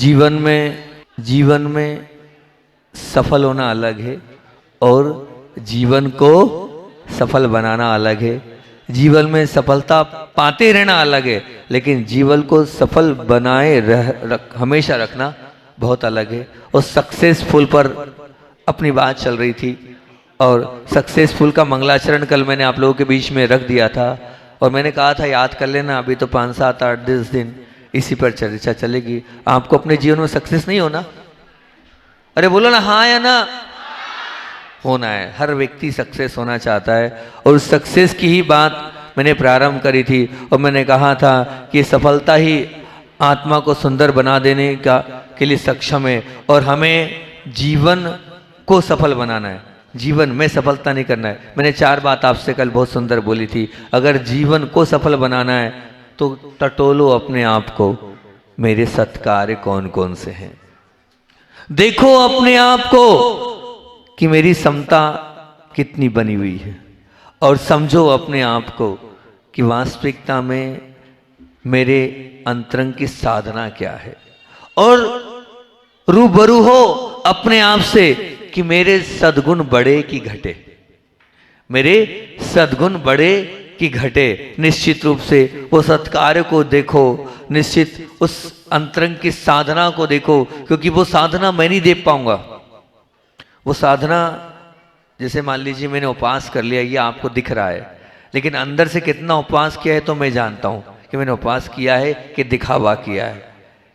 जीवन में सफल होना अलग है और जीवन को सफल बनाना अलग है। जीवन में सफलता पाते रहना अलग है, लेकिन जीवन को सफल बनाए हमेशा रखना बहुत अलग है। और सक्सेसफुल पर अपनी बात चल रही थी और सक्सेसफुल का मंगलाचरण कल मैंने आप लोगों के बीच में रख दिया था और मैंने कहा था याद कर लेना, अभी तो 5, 7, 8, 10 दिन इसी पर चर्चा चलेगी। आपको अपने जीवन में सक्सेस नहीं होना? अरे बोलो ना हाँ या ना। होना है, हर व्यक्ति सक्सेस होना चाहता है और सक्सेस की ही बात मैंने प्रारंभ करी थी और मैंने कहा था कि सफलता ही आत्मा को सुंदर बना देने के लिए सक्षम है और हमें जीवन को सफल बनाना है, जीवन में सफलता नहीं करना है। मैंने 4 बात आपसे कल बहुत सुंदर बोली थी। अगर जीवन को सफल बनाना है तो टटोलो अपने आप को, मेरे सत्कार्य कौन कौन से हैं। देखो अपने आप को कि मेरी समता कितनी बनी हुई है और समझो अपने आप को कि वास्तविकता में मेरे अंतरंग की साधना क्या है और रूबरू हो अपने आप से कि मेरे सद्गुण बढ़े कि घटे, मेरे सद्गुण बढ़े कि घटे। निश्चित रूप से वो सत्कार्य को देखो, निश्चित उस अंतरंग की साधना को देखो, क्योंकि वो साधना मैं नहीं दे पाऊंगा। वो साधना जैसे मान लीजिए मैंने उपवास कर लिया, ये आपको दिख रहा है, लेकिन अंदर से कितना उपवास किया है तो मैं जानता हूं कि मैंने उपवास किया है कि दिखावा किया है,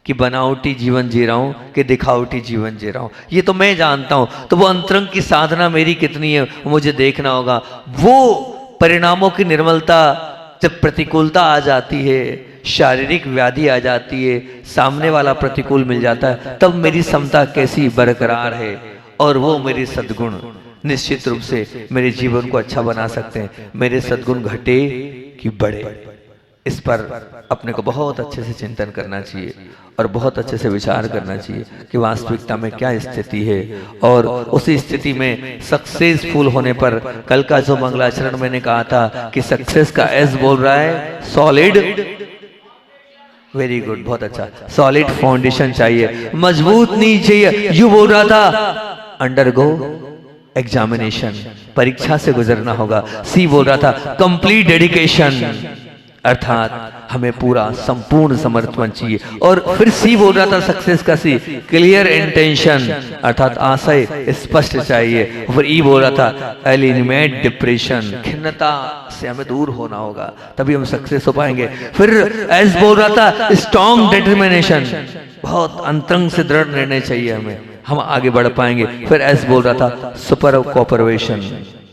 कि बनावटी जीवन जी रहा हूं कि दिखावटी जीवन जी रहा हूं, ये तो मैं जानता हूं। तो वो अंतरंग की साधना मेरी कितनी है मुझे देखना होगा। वो परिणामों की निर्मलता, जब प्रतिकूलता आ जाती है, शारीरिक व्याधि आ जाती है, सामने वाला प्रतिकूल मिल जाता है, तब मेरी समता कैसी बरकरार है और वो मेरे सद्गुण निश्चित रूप से मेरे जीवन को अच्छा बना सकते हैं। मेरे सद्गुण घटे कि बढ़े, इस पर अपने को बहुत अच्छे से चिंतन करना चाहिए और बहुत अच्छे से विचार करना चाहिए कि वास्तविकता में क्या स्थिति है। और उसी स्थिति में सक्सेसफुल होने पर कल का जो मंगलाचरण मैंने कहा था कि सक्सेस का एस बोल रहा है सॉलिड, वेरी गुड, बहुत अच्छा, सॉलिड फाउंडेशन चाहिए, मजबूत नींव चाहिए। यू बोल रहा था अंडरगो एग्जामिनेशन, परीक्षा से गुजरना होगा। सी बोल रहा था कंप्लीट डेडिकेशन, अर्थात हमें पूरा संपूर्ण समर्पण चाहिए। और फिर सी बोल रहा था सक्सेस का सी, क्लियर इंटेंशन, अर्थात आशय स्पष्ट चाहिए। फिर ई बोल रहा था एलिमिनेट डिप्रेशन, खिन्नता से हमें दूर होना होगा, तभी हम सक्सेस हो पाएंगे। फिर एस बोल रहा था स्ट्रॉन्ग डिटर्मिनेशन, बहुत अंतरंग से दृढ़ निर्णय चाहिए हमें, हम आगे बढ़ पाएंगे। फिर एस बोल रहा था सुपर कोऑपरेशन,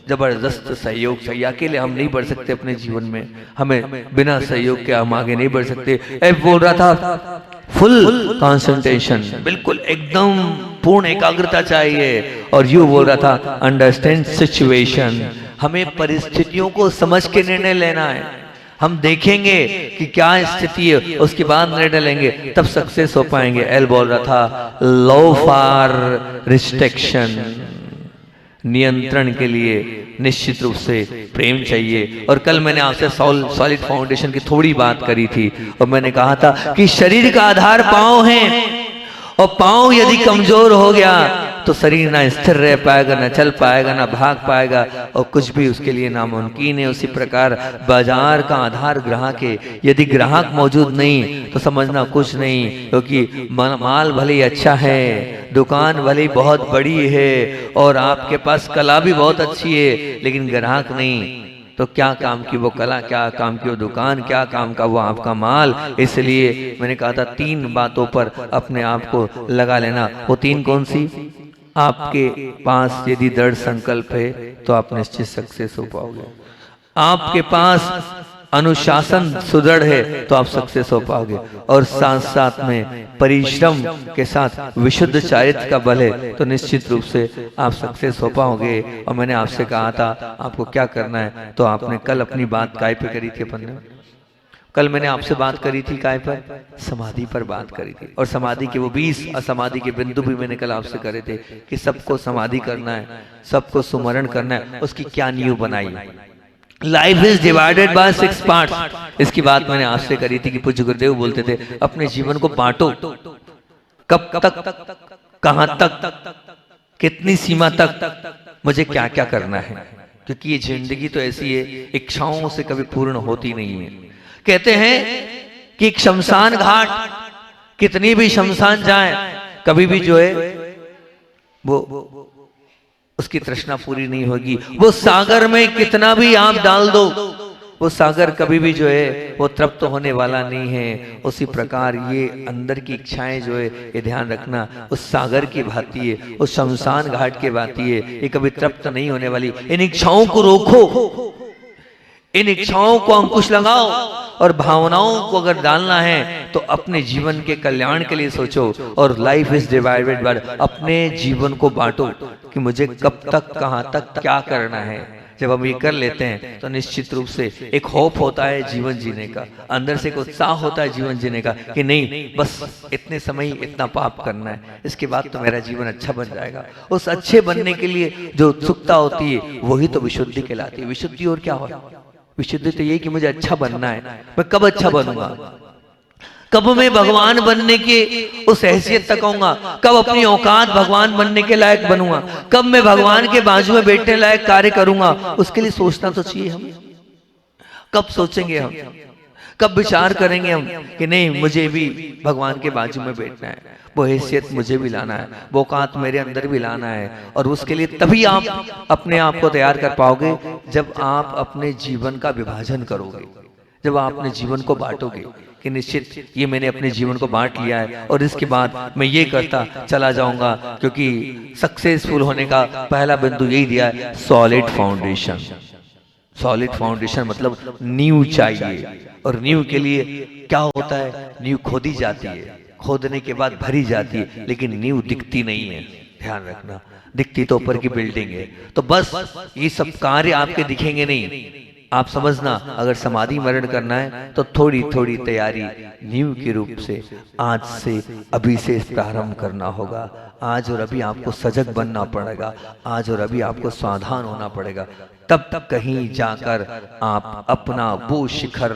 जबरदस्त सहयोग चाहिए, अकेले हम नहीं बढ़ सकते अपने जीवन में, हमें बिना सहयोग के हम आगे नहीं बढ़ सकते। एफ बोल रहा था फुल कंसंट्रेशन, बिल्कुल एकदम पूर्ण एकाग्रता चाहिए। और यू बोल रहा था अंडरस्टैंड सिचुएशन, हमें परिस्थितियों को समझ के निर्णय लेना है। हम देखेंगे कि क्या स्थिति है, उसके बाद निर्णय लेंगे, तब सक्सेस हो पाएंगे। एल बोल रहा था लो फॉर रिस्ट्रिक्शन, नियंत्रण के लिए निश्चित रूप से प्रेम चाहिए। और कल मैंने आपसे सॉलिड फाउंडेशन की थोड़ी बात करी थी और मैंने कहा था कि शरीर का आधार पांव है और पांव यदि कमजोर हो गया तो शरीर ना स्थिर रह पाएगा, ना चल पाएगा, ना भाग पाएगा और कुछ भी उसके लिए नामुमकिन है। उसी प्रकार बाजार का आधार ग्राहक है, यदि ग्राहक मौजूद नहीं तो समझना कुछ नहीं, क्योंकि माल भले ही अच्छा है, दुकान भले ही बहुत बड़ी है और आपके पास कला भी बहुत अच्छी है, लेकिन ग्राहक नहीं तो क्या काम की वो कला, क्या काम की वो दुकान, क्या काम का वो आपका माल। इसलिए मैंने कहा था 3 बातों पर अपने आप को लगा लेना। वो 3 कौन सी? आपके पास यदि दृढ़ संकल्प है तो आप निश्चित सक्सेस हो पाओगे, आपके पास अनुशासन सुदृढ़ है तो आप सक्सेस हो पाओगे, और साथ साथ में परिश्रम के साथ विशुद्ध चारित्र का बल है तो निश्चित रूप से आप सक्सेस हो पाओगे। और मैंने आपसे कहा था आपको क्या करना है, तो आपने कल अपनी बात काय पे करी थी अपन ने, कल मैंने आपसे बात करी थी काय पर, समाधि पर बात करी थी। और समाधि के वो 20 असमाधि के बिंदु भी मैंने कल आपसे करे थे कि सबको समाधि करना है, सबको सुमरण करना है, उसकी क्या नींव बनाई। Life is divided by 6 parts, इसकी बात मैंने आपसे करी थी कि पूज्य गुरुदेव बोलते थे अपने जीवन को बांटो, कब तक, कहां तक, कितनी सीमा तक मुझे क्या क्या करना है, क्योंकि ये जिंदगी तो ऐसी है, इच्छाओं से कभी पूर्ण होती नहीं है। कहते हैं कि एक शमशान घाट, कितनी भी शमशान जाए, कभी भी जो है वो उसकी तृष्णा पूरी नहीं होगी। वो सागर में कितना भी आप डाल दो, वो सागर कभी भी जो है वो तृप्त होने वाला नहीं है। उसी प्रकार ये अंदर की इच्छाएं जो है, ये ध्यान रखना, उस सागर की भांति है, उस शमशान घाट के भांति है, ये कभी तृप्त नहीं होने वाली। इन इच्छाओं को रोको, इन इच्छाओं को अंकुश लगाओ, और भावनाओं को अगर डालना है तो अपने जीवन के कल्याण के लिए सोचो। और लाइफ इज डिवाइडेड बाय, अपने जीवन को बांटो कि मुझे कब तक, कहां तक, क्या करना है। जब हम ये कर लेते हैं तो निश्चित रूप से एक होप होता है जीवन जीने का, अंदर से एक उत्साह होता है जीवन जीने का कि नहीं, बस इतने समय ही इतना पाप करना है, इसके बाद तो मेरा जीवन अच्छा बन जाएगा। उस अच्छे बनने के लिए जो उत्सुकता होती है वही तो विशुद्धि कहलाती है। विशुद्धि और क्या हो, विशुद्धि तो ये कि मुझे अच्छा बनना है। मैं कब अच्छा बनूंगा, कब मैं भगवान बनने के उस हैसियत तक आऊंगा, कब अपनी औकात भगवान बनने के लायक बनूंगा, कब मैं भगवान के बाजू में बैठने लायक कार्य करूंगा। उसके लिए सोचना तो चाहिए। हम कब सोचेंगे, हम कब विचार करेंगे हम कि नहीं, मुझे भी भगवान के बाजू में बैठना है, वो हैसियत मुझे भी लाना है, वो औकात मेरे अंदर भी लाना है। और उसके लिए तभी आप अपने आप को तैयार कर पाओगे जब आप अपने जीवन का विभाजन करोगे, जब आप अपने जीवन को बांटोगे कि निश्चित ये मैंने अपने जीवन को बांट लिया है और इसके बाद मैं ये करता चला जाऊंगा। क्योंकि सक्सेसफुल होने का पहला बिंदु यही दिया है, सॉलिड फाउंडेशन। सॉलिड फाउंडेशन मतलब नींव चाहिए, और नींव के लिए क्या होता है, नींव खोदी जाती है, खोदने के बाद भरी जाती है, लेकिन नींव दिखती नहीं है। ध्यान रखना, दिखती तो ऊपर की बिल्डिंग है। तो बस ये सब कार्य आपके दिखेंगे नहीं। आप समझना, अगर समाधि मरण करना है तो थोड़ी थोड़ी तैयारी नींव के रूप से आज से, अभी से प्रारंभ करना होगा। आज और अभी आपको सजग बनना पड़ेगा, आज और अभी आपको सावधान होना पड़ेगा, तब तक कहीं जाकर आप अपना वो शिखर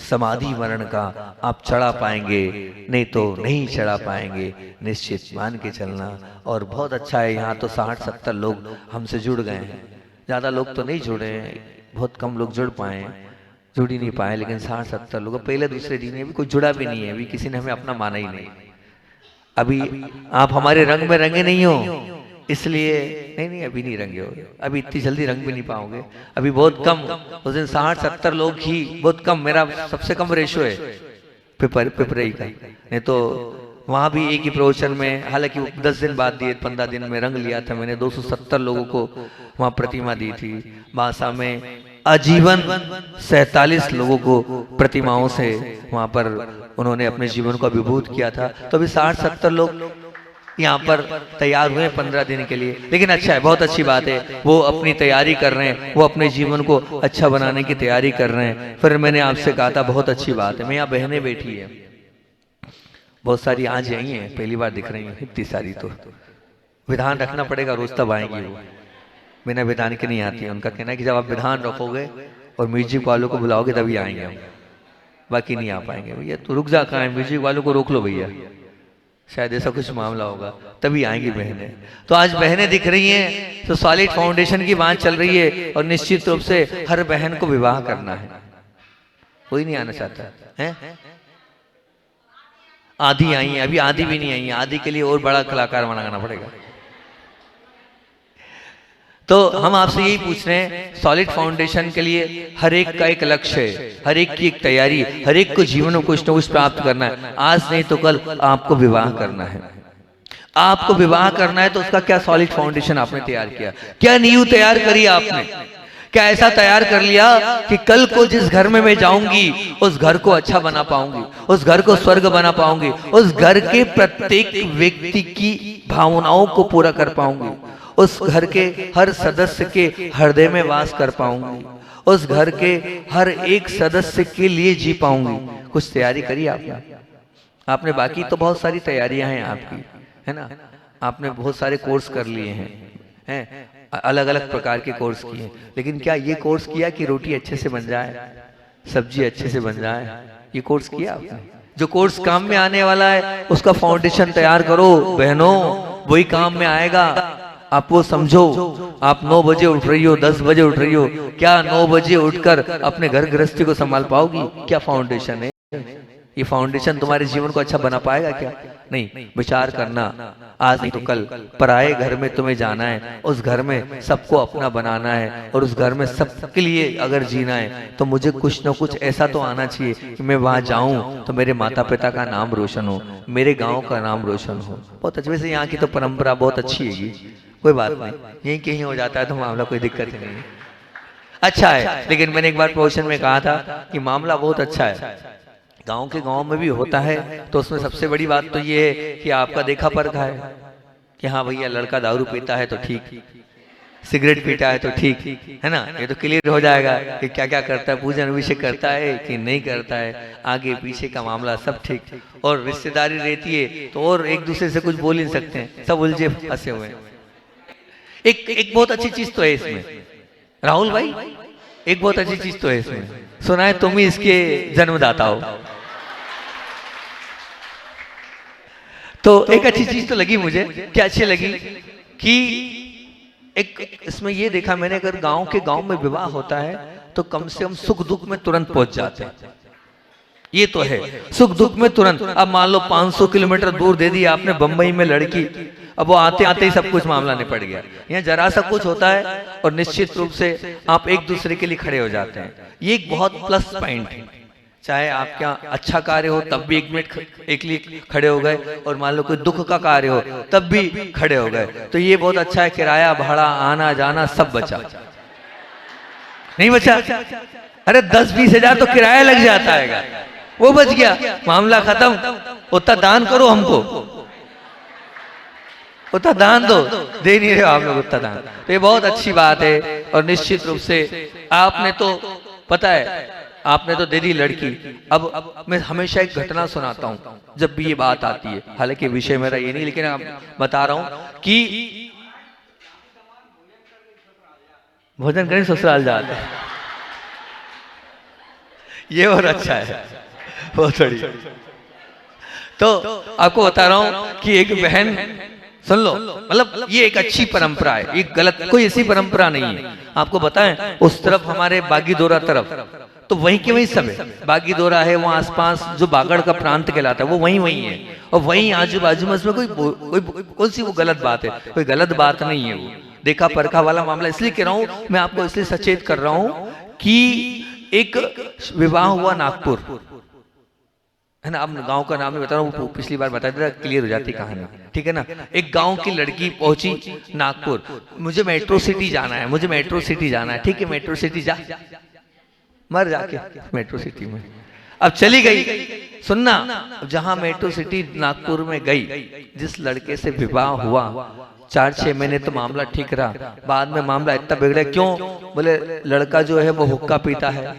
समाधि मरण का आप चढ़ा पाएंगे, नहीं तो नहीं चढ़ा पाएंगे, निश्चित मान के चलना। और बहुत अच्छा है, यहाँ तो 60-70 लोग हमसे जुड़ गए हैं। ज़्यादा लोग तो नहीं जुड़े हैं, बहुत कम लोग जुड़ पाए, जुड़ ही नहीं पाए, लेकिन 60-70 लोग। पहले दूसरे दिन में भी कोई जुड़ा भी नहीं है, अभी किसी ने हमें अपना माना ही नहीं। अभी आप हमारे रंग में रंगे नहीं हो, इसलिए नहीं, अभी नहीं रंगे हो, अभी इतनी जल्दी रंग भी नहीं पाओगे, अभी बहुत कम। उस दिन 60-70 लोग ही, बहुत कम, मेरा सबसे कम रेशो है पिपरई का। नहीं तो वहां भी एक ही प्रवचन में, हालांकि 10 दिन बाद दिए, 15 दिन में रंग लिया था मैंने, 270 लोगों को वहां प्रतिमा दी थी। बासा में आजीवन 47 लोगों को प्रतिमाओं से वहां पर उन्होंने अपने जीवन को अभिभूत किया था। तो अभी 60-70 लोग यहाँ पर तैयार हुए 15 दिन के लिए। लेकिन अच्छा है, बहुत अच्छी बात है, वो अपनी तैयारी कर रहे हैं, वो अपने जीवन को अच्छा बनाने की तैयारी कर रहे हैं। फिर मैंने आपसे कहा था, बहुत अच्छी बात है, मैं यहाँ बहनें बैठी है बहुत सारी, आज यही है, पहली बार दिख रही है इतनी सारी। तो विधान रखना पड़ेगा, रोज तब आएंगी वो, बिना विधान के नहीं आती है। उनका कहना है कि जब आप विधान रखोगे और म्यूजिक वालों को बुलाओगे तभी आएंगे हम, बाकी नहीं आ पाएंगे। भैया तो रुक जा, कहाँ है, म्यूजिक वालों को रोक लो भैया, शायद ऐसा कुछ मामला होगा, तभी आएंगी बहनें। तो आज बहनें दिख रही हैं, तो सॉलिड फाउंडेशन की बात चल रही है, और निश्चित रूप से हर बहन को विवाह करना है। कोई नहीं आना चाहता है, आधी आई है, अभी आधी भी नहीं आई है, आधी के लिए और बड़ा कलाकार बनाना पड़ेगा। तो हम आपसे यही पूछ रहे हैं, सॉलिड फाउंडेशन के लिए हर एक का एक लक्ष्य है, हर एक की एक तैयारी, हर एक को जीवन में कुछ न कुछ प्राप्त करना है। आज नहीं तो कल आपको विवाह करना है, आपको विवाह करना है, तो उसका क्या सॉलिड फाउंडेशन आपने तैयार किया, क्या नींव तैयार करी आपने, क्या ऐसा तैयार कर लिया कि कल को जिस घर में मैं जाऊंगी उस घर को अच्छा बना पाऊंगी, उस घर को स्वर्ग बना पाऊंगी, उस घर के प्रत्येक व्यक्ति की भावनाओं को पूरा कर पाऊंगी, उस घर के हर सदस्य के हृदय में वास कर पाऊंगी, उस घर के हर एक सदस्य के लिए जी पाऊंगी। कुछ तैयारी करी आपने बाकी तो बहुत सारी तैयारियां हैं आपकी, है ना, आपने बहुत सारे कोर्स कर लिए हैं, अलग अलग प्रकार के कोर्स किए, लेकिन क्या ये कोर्स किया कि रोटी अच्छे से बन जाए, सब्जी अच्छे से बन जाए, ये कोर्स किया आपने? जो कोर्स काम में आने वाला है उसका फाउंडेशन तैयार करो बहनों, वही काम में आएगा। आप वो समझो, आप 9 बजे उठ रही हो, 10 बजे उठ रही हो, क्या 9 बजे उठकर अपने घर गृहस्थी को संभाल पाओगी? क्या फाउंडेशन है? ये फाउंडेशन तुम्हारे जीवन को अच्छा बना पाएगा क्या? नहीं। विचार करना, आज नहीं तो कल पराए घर में तुम्हें जाना है, उस घर में सबको अपना बनाना है, और उस घर में सबके लिए अगर जीना है तो मुझे कुछ ना कुछ ऐसा तो आना चाहिए कि मैं वहां जाऊं तो मेरे माता पिता का नाम रोशन हो, मेरे गांव का नाम रोशन हो। बहुत अच्छे से यहाँ की तो परंपरा बहुत अच्छी है, कोई बात नहीं, यही कहीं हो जाता है तो मामला कोई दिक्कत नहीं है, अच्छा है। लेकिन मैंने एक बार प्रवचन में कहा था कि मामला बहुत अच्छा है, गांव के गांव में भी होता है, तो उसमें सबसे बड़ी बात तो ये है कि आपका देखा परखा है कि हाँ भैया लड़का दारू पीता है तो ठीक, सिगरेट पीता है तो ठीक है ना, ये तो क्लियर हो जाएगा कि क्या क्या करता है, पूजन अभिषेक करता है कि नहीं करता है, आगे पीछे का मामला सब ठीक। और रिश्तेदारी रहती है तो और एक दूसरे से कुछ बोल नहीं सकते हैं, सब उलझे फंसे हुए हैं। एक बहुत अच्छी चीज तो है इसमें राहुल भाई, एक बहुत अच्छी चीज तो है इसमें, सुना है तुम ही इसके जन्मदाता हो, तो एक अच्छी चीज तो लगी मुझे। क्या अच्छी लगी कि एक इसमें ये देखा मैंने, अगर गांव के गांव में विवाह होता है तो कम से कम सुख दुख में तुरंत पहुंच जाते हैं, ये तो है, सुख दुख में तुरंत। अब मान लो 500 किलोमीटर दूर दे दी आपने बंबई में लड़की, अब वो आते आते ही सब कुछ मामला निपट गया। यहाँ जरा सा कुछ होता है और निश्चित रूप से आप एक दूसरे के लिए खड़े हो जाते हैं, ये एक बहुत प्लस पॉइंट है। चाहे आपका अच्छा कार्य हो तब भी 1 मिनट एक लिए खड़े हो गए, और मान लो कोई दुख का कार्य हो तब भी खड़े हो गए, तो ये बहुत अच्छा है। किराया भाड़ा आना जाना सब बचा, नहीं बचा? अरे 10-20 हजार तो किराया लग जाता है, वो बच गया, मामला खत्म। उतना दान करो, हमको उतना दान दो, दे नहीं रहे आप लोग उतना दान, तो ये बहुत अच्छी बात है। और निश्चित रूप से आपने तो पता है, आपने तो दे दी लड़की। अब मैं हमेशा एक घटना सुनाता हूँ जब भी ये बात आती है, हालांकि विषय मेरा ये नहीं, लेकिन अब बता रहा हूँ कि भोजन करें ससुराल जाते हैं, ये और अच्छा है, बहुत बढ़िया। तो आपको बता रहा हूं कि एक बहन, सुन लो, मतलब ये एक अच्छी परंपरा है, ये गलत कोई ऐसी परंपरा नहीं है। आपको बताएं, उस तरफ हमारे बागीदोरा तरफ तो वहीं के वहीं सब है, बागीदोरा है, वहाँ आसपास जो बागड़ का प्रांत कहलाता है वो वहीं है, और वहीं आजू बाजू में उसमें कौन सी वो गलत बात है? कोई गलत बात नहीं है, वो देखा परखा वाला मामला। इसलिए कह रहा हूँ, मैं आपको इसलिए सचेत कर रहा हूँ कि एक विवाह हुआ नागपुर, है ना, अब गांव का नाम नहीं बता रहा हूँ, पिछली बार बता दिया, क्लियर हो जाती कहानी, ठीक है ना। एक गांव की लड़की पहुंची नागपुर, मुझे मेट्रो सिटी जाना है, मुझे मेट्रो सिटी जाना है, ठीक है मेट्रो सिटी जा, मर जाके मेट्रो सिटी में। अब चली गई, सुनना, जहां मेट्रो सिटी नागपुर में गई, जिस लड़के से विवाह हुआ 4-6 महीने तो मामला ठीक रहा, बाद में मामला इतना बिगड़ा। क्यों? बोले लड़का जो है वो हुक्का पीता है,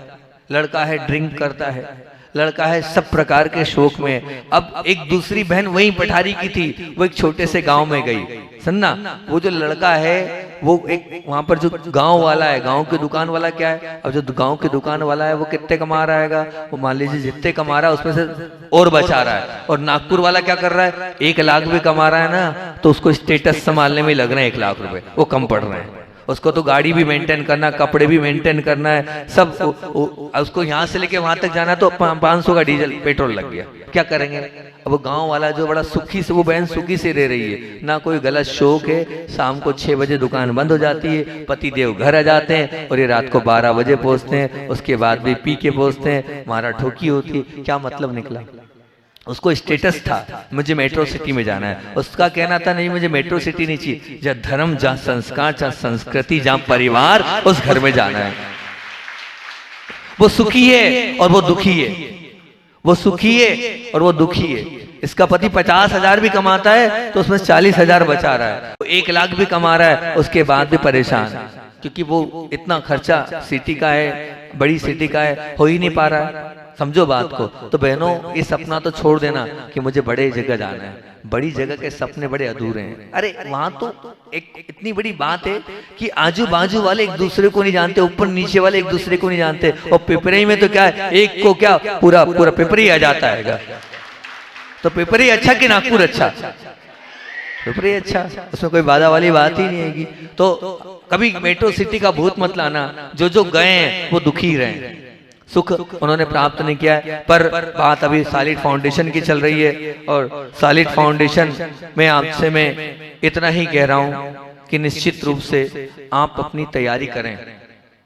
लड़का है ड्रिंक करता है, लड़का है सब प्रकार के शौक में। अब एक दूसरी बहन वहीं पठारी की थी, वो एक छोटे से गांव में गई, सुनना, वो जो लड़का है वो एक वहां पर जो गांव वाला है, गांव के दुकान वाला क्या है, अब जो गांव के दुकान वाला है वो कितने कमा रहा है, वो मान लीजिए जितने कमा रहा है उसमें से और बचा रहा है, और नागपुर वाला क्या कर रहा है, 1 लाख भी कमा रहा है ना, तो उसको स्टेटस संभालने में लग रहे हैं 1 लाख रुपए, वो कम पड़ रहे हैं। उसको तो गाड़ी भी मेंटेन करना, कपड़े भी मेंटेन करना है, सब उसको यहाँ से लेके वहां तक जाना, तो 500 का डीजल पेट्रोल लग गया, क्या करेंगे? अब वो गांव वाला जो बड़ा सुखी से, वो बहन सुखी से रह रही है, ना कोई गलत शौक है, शाम को 6 बजे दुकान बंद हो जाती है, पति देव घर आ जाते हैं, और ये रात को 12 बजे पहुंचते हैं, उसके बाद भी पी के पहुंचते हैं, मारा ठोकी होती है। क्या मतलब निकला? उसको स्टेटस था, मुझे मेट्रो सिटी में जाना है, उसका कहना था नहीं मुझे मेट्रो सिटी नहीं चाहिए, जहाँ धर्म, जहाँ संस्कार, जहाँ संस्कृति, जहाँ परिवार, उस घर में जाना है। वो सुखी है और वो दुखी है, वो सुखी है और वो दुखी है। इसका पति 50,000 भी कमाता है तो उसमें 40,000 बचा रहा है, वो 1 लाख भी कमा रहा है, उसके बाद भी परेशान है, क्योंकि वो इतना खर्चा सिटी का है, बड़ी सिटी का है, हो ही नहीं पा रहा है। समझो बात को। तो बहनों, ये सपना तो छोड़ देना कि मुझे बड़े जगह जाना है, बड़ी जगह के सपने बड़े अधूरे हैं। अरे वहां तो एक इतनी बड़ी बात है कि आजू बाजू वाले एक दूसरे को नहीं जानते, ऊपर नीचे वाले एक दूसरे को नहीं जानते, और पिपरी में तो क्या है, एक को क्या पूरा पूरा पिपरी आ जाता है। तो पिपरी अच्छा कि नागपुर अच्छा? पिपरी अच्छा, उसमें कोई बाधा वाली बात ही नहीं आएगी। तो कभी मेट्रो सिटी का भूत मत लाना, जो गए हैं वो दुखी रहे, सुख उन्होंने प्राप्त नहीं किया है। पर बात अभी सॉलिड फाउंडेशन की चल रही है, और सॉलिड फाउंडेशन में आपसे मैं इतना ही कह रहा हूं कि निश्चित रूप से आप अपनी तैयारी करें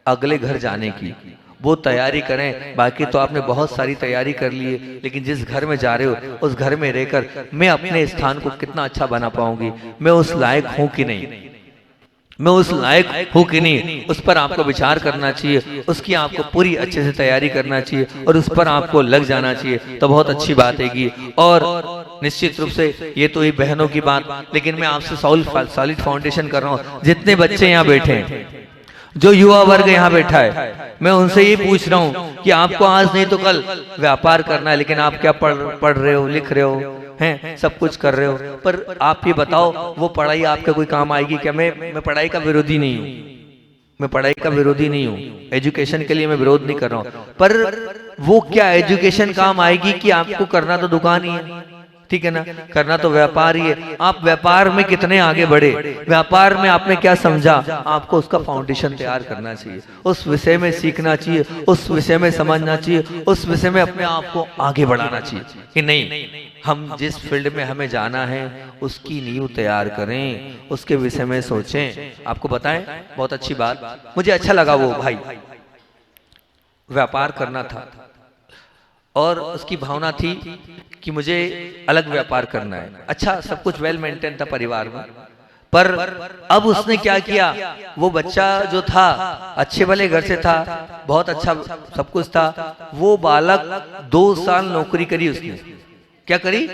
अगले घर जाने की, वो तैयारी करें। बाकी तो आपने बहुत सारी तैयारी कर ली है, लेकिन जिस घर में जा रहे हो उस घर में रहकर मैं अपने स्थान को कितना अच्छा बना पाऊंगी, मैं उस लायक हूं कि नहीं, मैं उस लायक हूं कि नहीं, उस पर आपको विचार करना चाहिए, उसकी आपको पूरी अच्छे से तैयारी करना चाहिए और उस पर आपको लग जाना चाहिए, तो बहुत अच्छी बात है। और निश्चित रूप से ये तो ही बहनों की बात, लेकिन मैं आपसे सॉलिड फाउंडेशन कर रहा हूँ। जितने बच्चे यहाँ बैठे हैं, जो युवा वर्ग यहाँ बैठा है, मैं उनसे ये पूछ रहा हूँ कि आपको आज नहीं तो कल व्यापार करना है, लेकिन आप क्या पढ़ रहे हो, लिख रहे हो, हैं, सब कुछ कर रहे हो, पर आप ये बताओ वो पढ़ाई आपके कोई काम आएगी क्या? मैं पढ़ाई का विरोधी नहीं हूँ, मैं पढ़ाई का विरोधी नहीं हूँ, एजुकेशन के लिए मैं विरोध नहीं कर रहा हूँ, पर वो क्या एजुकेशन काम आएगी कि आपको करना तो दुकान ही है, ठीक है ना, करना तो व्यापार ही है। आप व्यापार में कितने आगे बढ़े, व्यापार में आपने क्या समझा, आपको उसका फाउंडेशन तैयार करना चाहिए, उस विषय में सीखना चाहिए, उस विषय में समझना चाहिए, उस विषय में अपने आप को आगे बढ़ाना चाहिए कि नहीं, हम जिस फील्ड में हमें जाना है उसकी नींव तैयार करें, उसके विषय में सोचें। आपको बताएं बहुत अच्छी बात, मुझे अच्छा लगा, वो भाई व्यापार करना था और उसकी भावना थी कि मुझे अलग व्यापार करना है। अच्छा, सब कुछ वेल मेंटेन था परिवार में, पर अब उसने क्या किया, वो बच्चा जो था अच्छे वाले घर से था, बहुत अच्छा सब कुछ था, वो बालक 2 साल नौकरी करी उसने। क्या करी?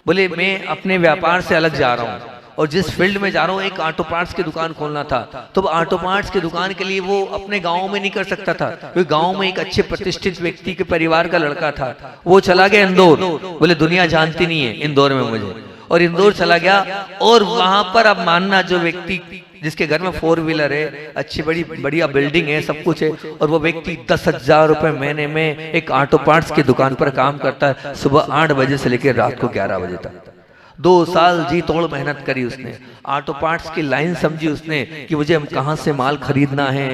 बोले मैं अपने व्यापार से अलग जा रहा हूँ और जिस फील्ड में जा रहा हूँ, एक ऑटो पार्ट्स की दुकान खोलना था, तो ऑटो पार्ट्स की दुकान के लिए वो अपने गांव में नहीं कर सकता था, क्योंकि गांव में एक अच्छे प्रतिष्ठित व्यक्ति के परिवार का लड़का था, वो चला गया इंदौर, बोले दुनिया जानती नहीं है इंदौर में मुझे, और इंदौर चला गया, और वहां पर अब मानना जो व्यक्ति जिसके घर में 4 व्हीलर है, अच्छी बड़ी बढ़िया बिल्डिंग है, सब कुछ है, और वो व्यक्ति 10,000 रुपए महीने में एक ऑटो पार्ट्स की दुकान पर काम करता है, सुबह 8 बजे से लेकर रात को 11 बजे तक। 2 साल जी तोड़ मेहनत करी उसने, ऑटो पार्ट्स की लाइन समझी उसने कि मुझे कहाँ से माल खरीदना है,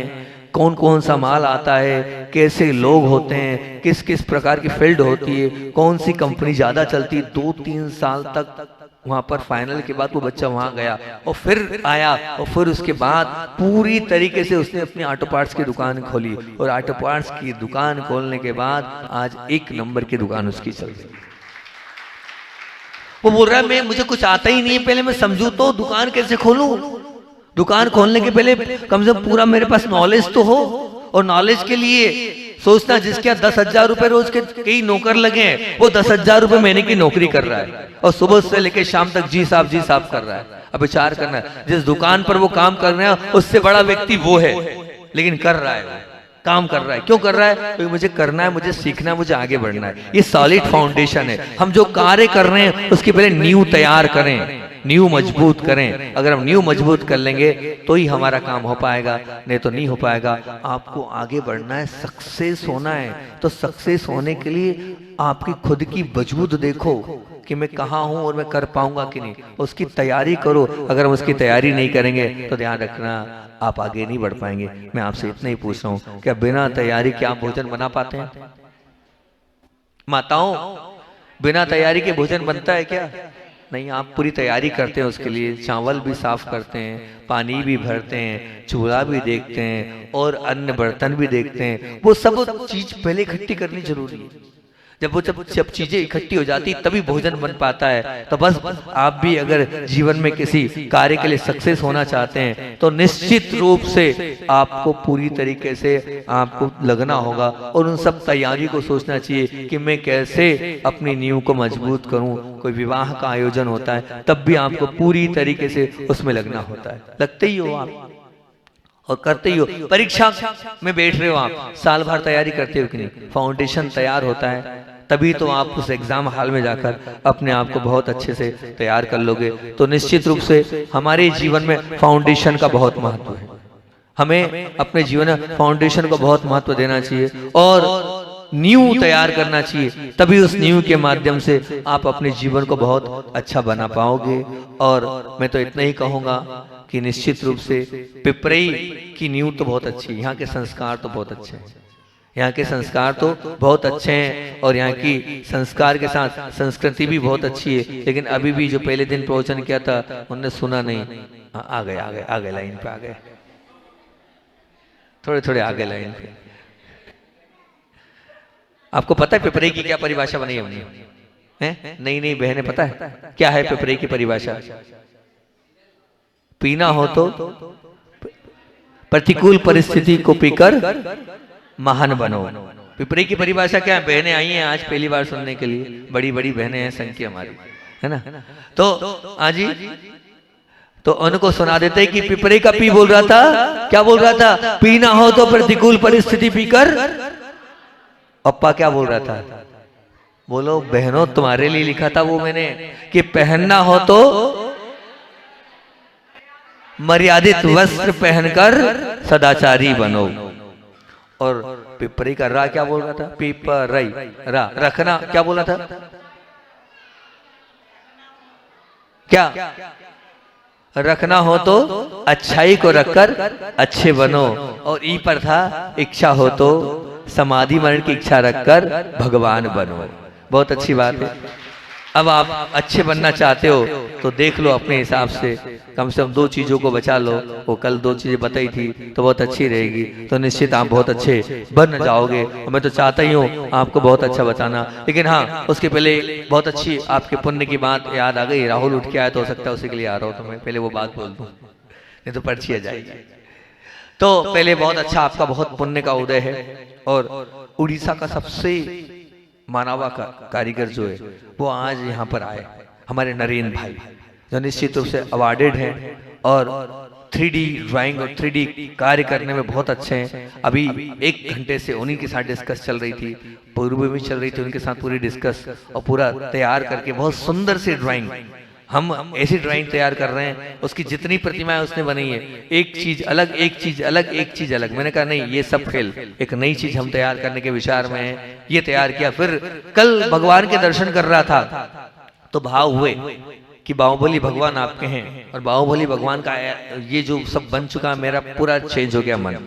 कौन कौन सा माल आता है, कैसे लोग होते हैं, किस किस प्रकार की फील्ड होती है, कौन सी कंपनी ज्यादा चलती है। 2-3 साल तक वहां पर फाइनल के बाद वो बच्चा वहां गया और फिर आया, और फिर उसके बाद पूरी तरीके से उसने अपनी ऑटो पार्ट्स की दुकान खोली, और ऑटो पार्ट्स की दुकान खोलने के बाद आज 1 नंबर की दुकान उसकी चल रही। वो बोल रहा है मैं मुझे कुछ आता ही नहीं है, पहले मैं समझू तो दुकान कैसे खोलूं, दुकान खोलने के पहले कम से कम पूरा मेरे पास नॉलेज तो हो, और नॉलेज के लिए सोचना जिसके यहाँ 10,000 रुपए रोज के कई नौकर लगे हैं, वो 10,000 रुपए महीने की नौकरी कर रहा है और सुबह से लेकर शाम तक जी साहब कर रहा है। अब विचार करना है, जिस दुकान पर वो काम कर रहे हैं उससे बड़ा व्यक्ति वो है, लेकिन कर रहा है, काम कर रहा है। क्यों कर रहा है? क्योंकि मुझे करना है, मुझे सीखना है, मुझे आगे बढ़ना है। ये सॉलिड फाउंडेशन है। हम जो कार्य कर रहे हैं उसकी पहले नींव तैयार करें, नींव मजबूत करें। अगर हम नींव मजबूत कर लेंगे तो ही हमारा काम हो पाएगा, नहीं तो नहीं हो पाएगा। आपको आगे बढ़ना है, सक्सेस होना है, तो सक्सेस होने के लिए आपकी खुद की वजूद देखो कि मैं कहाँ हूं और मैं कर पाऊंगा कि नहीं, उसकी तैयारी करो। अगर हम उसकी तैयारी नहीं करेंगे तो ध्यान रखना आप आगे नहीं बढ़ पाएंगे। मैं आपसे इतना ही पूछ रहा हूं, क्या बिना तैयारी के आप भोजन बना पाते हैं? माताओं, बिना तैयारी के भोजन बनता है क्या? नहीं, आप पूरी तैयारी करते हैं उसके लिए, चावल भी साफ करते हैं, पानी भी भरते हैं, चूल्हा भी देखते हैं और अन्य बर्तन भी देखते हैं। वो सब चीज पहले इकट्ठी करनी जरूरी है। जब चीजें इकट्ठी हो जाती तभी भोजन बन पाता है। तो बस आप भी अगर जीवन में किसी कार्य के लिए सक्सेस होना चाहते हैं तो निश्चित रूप से आपको पूरी तरीके से आपको लगना होगा और उन सब तैयारी को सोचना चाहिए कि मैं कैसे अपनी नींव को मजबूत करूं। कोई विवाह का आयोजन होता है तब भी आपको पूरी तरीके से उसमें लगना होता है, लगते ही हो आप। और करते ही हो। परीक्षा में बैठ रहे हो आप, साल भर तैयारी करते हो कि नहीं? फाउंडेशन तैयार होता है तभी तो आप उस एग्जाम हॉल में जाकर अपने आप को बहुत अच्छे से तैयार कर लोगे। तो निश्चित रूप से हमारे जीवन में फाउंडेशन का बहुत महत्व है। हमें अपने जीवन में फाउंडेशन को बहुत महत्व देना चाहिए और नींव तैयार करना चाहिए, तभी उस नींव के माध्यम से आप अपने जीवन को बहुत अच्छा बना पाओगे। और मैं तो इतना ही कहूंगा कि निश्चित रूप से पिपरई की नींव तो बहुत अच्छी है, यहाँ के संस्कार तो बहुत अच्छे हैं, यहाँ के संस्कार तो बहुत अच्छे हैं और यहाँ की संस्कार के साथ संस्कृति भी बहुत अच्छी है। लेकिन अभी भी जो पहले दिन प्रवचन किया था उन्होंने सुना नहीं। आ गए लाइन पे आ गए, थोड़े थोड़े आगे लाइन पे। आपको पता है पिपरे की क्या परिभाषा बनी है हमने? हैं? नहीं बहने पता है क्या है पिपरे की परिभाषा? पीना हो तो प्रतिकूल परिस्थिति को पीकर महान बनो। पिपरे की परिभाषा क्या है? बहनें आई हैं आज पहली बार सुनने के लिए, बड़ी बड़ी बहनें हैं संख्या की हमारी, है ना? तो आजी तो उनको सुना देते कि पिपरे का पी बोल रहा था, क्या बोल रहा था? पीना हो तो प्रतिकूल परिस्थिति पीकर। अप्पा क्या बोल रहा था? बोलो बहनों, तुम्हारे लिए लिखा था वो मैंने कि पहनना हो तो मर्यादित वस्त्र पहनकर सदाचारी बनो। और पिपरी का रा क्या बोल रहा था? पिपरई रा रखना क्या बोला था? क्या रखना हो तो अच्छाई को रखकर अच्छे बनो। और ई पर था इच्छा हो तो समाधि मरण की इच्छा रखकर भगवान बनो। बहुत अच्छी बात है। अब आप अच्छे बनना चाहते हो तो देख लो अपने हिसाब से, कम से कम 2 चीजों को बचा लो। वो कल 2 चीजें बताई थी तो बहुत अच्छी रहेगी, तो निश्चित आप बहुत अच्छे बन जाओगे। और मैं तो चाहता ही हूँ आपको बहुत अच्छा बताना। लेकिन हाँ, उसके पहले बहुत अच्छी आपके पुण्य की बात याद आ गई। राहुल उठ के आया तो हो सकता है उसी के लिए आ रहा हो, तो मैं पहले वो बात बोल दूँ, नहीं तो पर्ची आ जाएगी। तो पहले बहुत अच्छा, आपका बहुत पुण्य का उदय है। और उड़ीसा का सबसे मानवा का कारीगर जो है वो आज यहाँ पर आए, हमारे नरेंद्र भाई, जो निश्चित रूप से अवार्डेड हैं और 3D ड्राइंग और 3D कार्य करने में बहुत अच्छे हैं। अभी 1 घंटे से उन्हीं के साथ डिस्कस चल रही थी, पूर्व में चल रही थी उनके साथ पूरी डिस्कस, और पूरा तैयार करके बहुत सुंदर सी ड्राइंग, हम ऐसी ड्राइंग तैयार कर रहे हैं। उसकी जितनी प्रतिमाएं उसने बनाई है, एक चीज अलग, एक चीज अलग, एक चीज अलग। मैंने कहा नहीं, ये सब फेल, एक नई चीज हम तैयार करने के विचार में है, ये तैयार किया। फिर कल भगवान के दर्शन कर रहा था तो भाव हुए कि बाहुबली भगवान आपके हैं, और बाहुबली भगवान का ये जो सब बन चुका, मेरा पूरा चेंज हो गया मन।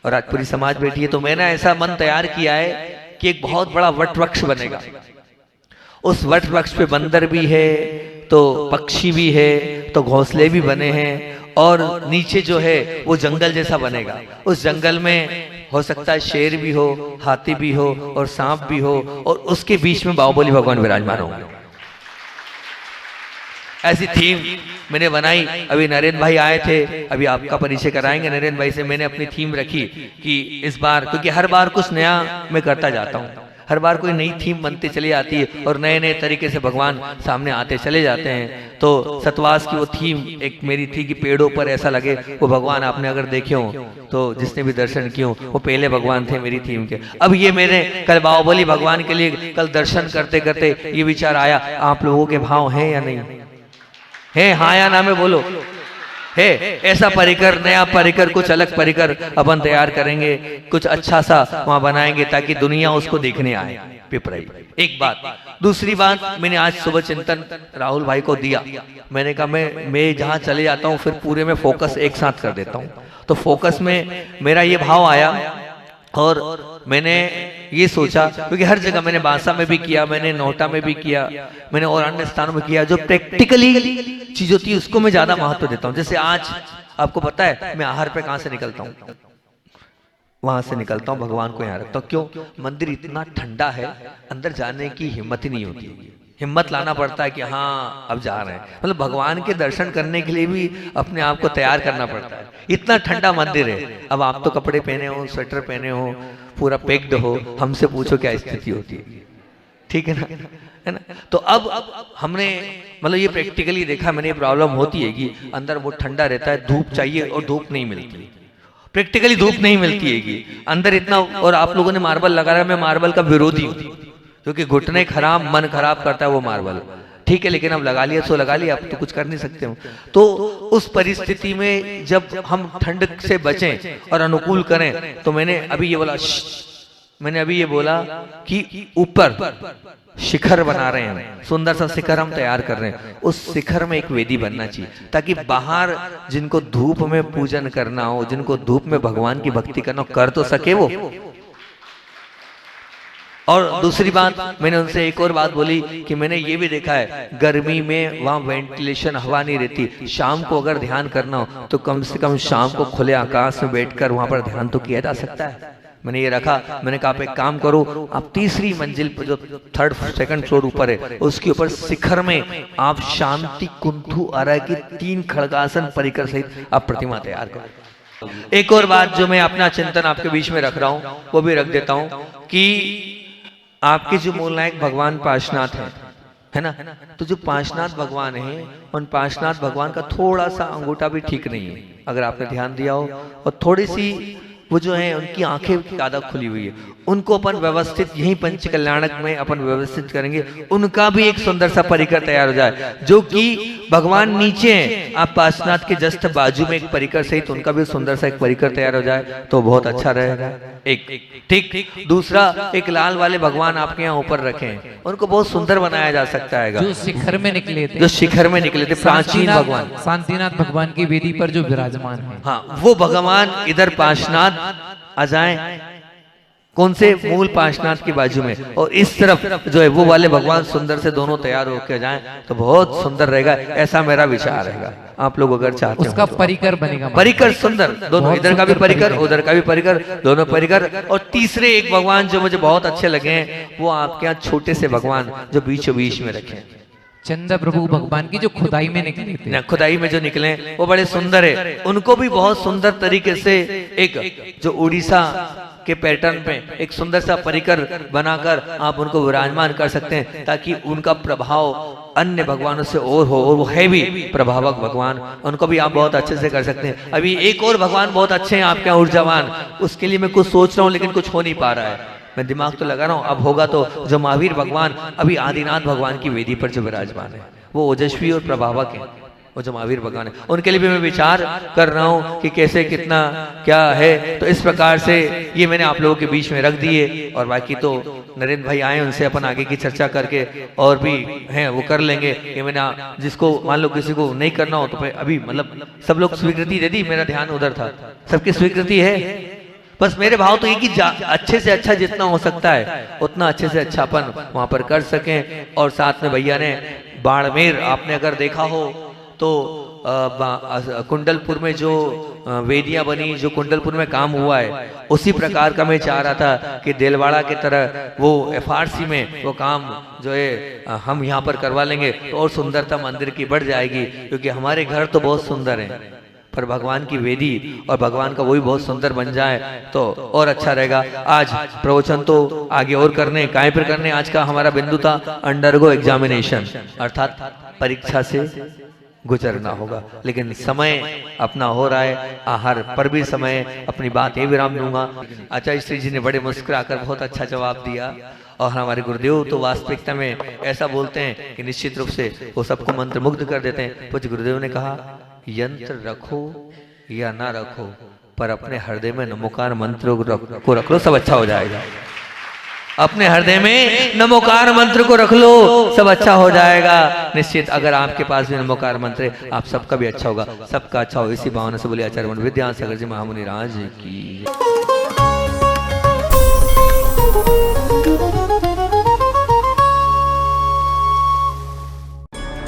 और आज पूरी समाज बैठी है, तो मैंने ऐसा मन तैयार किया है कि एक बहुत बड़ा वट वृक्ष बनेगा। उस वट वृक्ष पे बंदर भी है, तो पक्षी भी है, तो घोंसले भी बने हैं, और नीचे जो है वो जंगल जैसा बनेगा। उस जंगल में हो सकता है शेर भी हो, हाथी भी हो, और सांप भी हो, और उसके बीच में बाहुबली भगवान विराजमान होंगे। ऐसी थीम मैंने बनाई। अभी नरेंद्र भाई आए थे, अभी आपका परिचय कराएंगे नरेंद्र भाई से। मैंने अपनी थीम रखी कि इस बार, क्योंकि हर बार कुछ नया मैं करता जाता हूँ, हर बार कोई नई थीम बनती चली आती है और नए नए तरीके से भगवान सामने आते चले जाते हैं। तो सतवास की वो थीम एक मेरी थी कि पेड़ों पर ऐसा लगे वो भगवान आपने अगर देखे हो, तो जिसने भी दर्शन किए हो, वो पहले भगवान थे मेरी थीम के। अब ये मैंने कल बाहुबली भगवान के लिए कल दर्शन करते करते ये विचार आया, आप लोगों के भाव हैं या नहीं है? हाँ या ना में बोलो है। ऐसा परिकर, नया परिकर, कुछ अलग परिकर अपन तैयार करेंगे, कुछ अच्छा सा वहां बनाएंगे ताकि दुनिया उसको देखने आए। पिपराई एक बात। दूसरी बात, मैंने आज सुबह चिंतन राहुल भाई को दिया। मैंने कहा मैं जहां चले जाता हूं फिर पूरे में फोकस एक साथ कर देता हूं। तो फोकस में मेरा ये भाव आया और मैंने ये सोचा, क्योंकि हर जगह मैंने बांसा में भी किया, मैंने नोटा में भी किया, मैंने और अन्य स्थानों में किया, जो प्रैक्टिकली चीज होती है उसको मैं ज्यादा महत्व देता हूँ। जैसे आज आपको पता है मैं आहार पे कहां से निकलता हूँ, वहां से निकलता हूँ, भगवान को यहाँ रखता हूँ। क्यों? मंदिर इतना ठंडा है, अंदर जाने की हिम्मत ही नहीं होती, हिम्मत लाना पड़ता है कि हाँ अब जा रहे हैं। मतलब भगवान के दर्शन करने के लिए भी अपने आप को तैयार करना पड़ता है, इतना ठंडा मंदिर है। अब आप तो कपड़े पहने हो, स्वेटर पहने हो, पूरा पैक्ड हो, हमसे पूछो क्या स्थिति होती है, ठीक है ना, है ना। तो अब हमने मतलब ये प्रैक्टिकली देखा मैंने, ये प्रॉब्लम होती है कि अंदर वो ठंडा रहता है, धूप चाहिए और धूप नहीं मिलती, प्रैक्टिकली धूप नहीं मिलती है कि अंदर इतना। और आप लोगों ने मार्बल लगा रहा है, मैं मार्बल का विरोधी हूँ, क्योंकि घुटने खराब मन खराब करता है वो मार्बल। ठीक है, लेकिन अब लगा लिया सो लगा लिया, अब तो कुछ कर नहीं सकते हम। तो उस परिस्थिति में जब हम ठंड से बचें और अनुकूल करें, तो मैंने अभी ये बोला कि ऊपर शिखर बना रहे हैं, सुंदर सा शिखर हम तैयार कर रहे हैं, उस शिखर में एक वेदी बनना चाहिए, ताकि बाहर जिनको धूप में पूजन करना हो, जिनको धूप में भगवान की भक्ति करना हो, कर तो सके वो। और दूसरी बात, मैंने उनसे एक और बात बोली कि मैंने ये भी देखा है, गर्मी में वहां वेंटिलेशन हवा नहीं रहती। शाम को अगर ध्यान करना हो तो कम से कम शाम को खुले आकाश में बैठकर वहां पर ध्यान तो किया जा सकता है। मैंने ये रखा, मैंने कहा आप एक काम करो, आप तीसरी मंजिल पर जो सेकंड फ्लोर ऊपर है, उसके ऊपर शिखर में आप शांति कुंथु आरा की 3 खड़गासन परिकर सहित आप प्रतिमा तैयार करो। एक और बात जो मैं अपना चिंतन आपके बीच में रख रहा हूं, वो भी रख देता हूं कि आपके जो मूल नायक भगवान पार्श्वनाथ है ना, तो जो पार्श्वनाथ भगवान है, उन पार्श्वनाथ भगवान का थोड़ा सा अंगूठा भी ठीक नहीं है, अगर आपने ध्यान दिया हो। और थोड़ी सी वो जो है उनकी आंखें ज्यादा खुली हुई है, उनको अपन व्यवस्थित यही पंच कल्याणक में अपन व्यवस्थित करेंगे, उनका भी एक सुंदर सा परिकर तैयार हो जाए, जो कि भगवान नीचे हैं, आप पार्श्वनाथ के जस्ट बाजू में एक परिकर सहित उनका भी सुंदर सा एक परिकर तैयार हो जाए तो बहुत अच्छा रहेगा। एक ठीक। दूसरा, एक लाल वाले भगवान आपके यहाँ ऊपर रखें, उनको बहुत सुंदर बनाया जा सकता है, जो शिखर में निकले थे, प्राचीन भगवान शांतिनाथ भगवान की वेदी पर जो विराजमान है, हाँ वो भगवान इधर पार्श्वनाथ आ जाए, कौन से मूल पार्श्वनाथ के बाजू में, और इस तरफ जो है वो वाले भगवान सुंदर से दोनों तैयार होकर जाएं तो बहुत सुंदर रहेगा। ऐसा मेरा विचार रहेगा। आप लोग अगर चाहते हैं उसका परिकर बनेगा, परिकर सुंदर, दोनों, इधर का भी परिकर उधर का भी परिकर, दोनों परिकर। और तीसरे एक भगवान जो मुझे बहुत अच्छे लगे हैं, वो आपके यहाँ छोटे से भगवान जो बीचों बीच में रखे, चंद्र प्रभु भगवान की जो खुदाई में निकले थे, खुदाई में जो निकले वो बड़े सुंदर है। उनको भी बहुत सुंदर तरीके से एक जो उड़ीसा के पैटर्न पे एक सुंदर सा परिकर बनाकर आप उनको विराजमान कर सकते हैं, ताकि उनका प्रभाव अन्य भगवानों से और हो, और वो है भी प्रभावक भगवान, उनको भी आप बहुत अच्छे से कर सकते हैं। अभी एक और भगवान बहुत अच्छे हैं आपके यहाँ ऊर्जावान, उसके लिए मैं कुछ सोच रहा हूँ लेकिन कुछ हो नहीं पा रहा है, मैं दिमाग तो लगा रहा हूँ, अब होगा तो जो महावीर भगवान अभी आदिनाथ भगवान की वेदी पर जो विराजमान है, वो ओजस्वी और प्रभावक है, वो जो महावीर भगवान है, उनके लिए भी मैं विचार कर रहा हूँ कि कैसे कितना क्या है। तो इस प्रकार से ये मैंने आप लोगों के बीच में रख दिए, और बाकी तो नरेंद्र भाई आए, उनसे अपन आगे की चर्चा करके और भी हैं वो कर लेंगे। ये मैंने जिसको मान लो किसी को नहीं करना हो तो अभी मतलब सब लोग स्वीकृति दे दी, मेरा ध्यान उधर था, सबकी स्वीकृति है। बस मेरे भाव तो ये कि अच्छे से अच्छा जितना हो सकता है उतना अच्छे से अच्छा अपन वहां पर कर सकें। और साथ में भैया ने बाड़मेर आपने अगर देखा हो तो कुंडलपुर में जो वेदियां बनी, जो कुंडलपुर में काम हुआ है, उसी प्रकार का मैं चाह रहा था कि देलवाड़ा की तरह वो एफआरसी में वो काम जो है हम यहाँ पर करवा लेंगे तो और सुंदरता मंदिर की बढ़ जाएगी, क्योंकि हमारे घर तो बहुत सुंदर हैं, पर भगवान की वेदी और भगवान का वही बहुत सुंदर बन जाए तो और अच्छा रहेगा। आज प्रवचन तो आगे और करने काय पर करने, आज का हमारा बिंदु था अंडरगो एग्जामिनेशन, अर्थात परीक्षा से गुजरना होगा, लेकिन समय अपना हो रहा है, आहार पर भी समय अपनी बात ये विराम दूंगा। आचार्य श्री जी ने बड़े मुस्कुराकर बहुत अच्छा जवाब दिया, और हमारे गुरुदेव तो वास्तविकता में ऐसा बोलते हैं कि निश्चित रूप से वो सबको मंत्र मुग्ध कर देते हैं। कुछ गुरुदेव ने कहा यंत्र रखो या ना रखो, पर अपने हृदय में नमोकार मंत्र को रख लो, सब अच्छा हो जाएगा। अपने हृदय में नमोकार मंत्र को रख लो, सब अच्छा हो जाएगा निश्चित। अगर आपके पास भी नमोकार मंत्र है, आप सबका भी अच्छा होगा, सबका अच्छा हो, इसी भावना से बोलिए आचार्य विद्यासागर जी महामुनि राज की।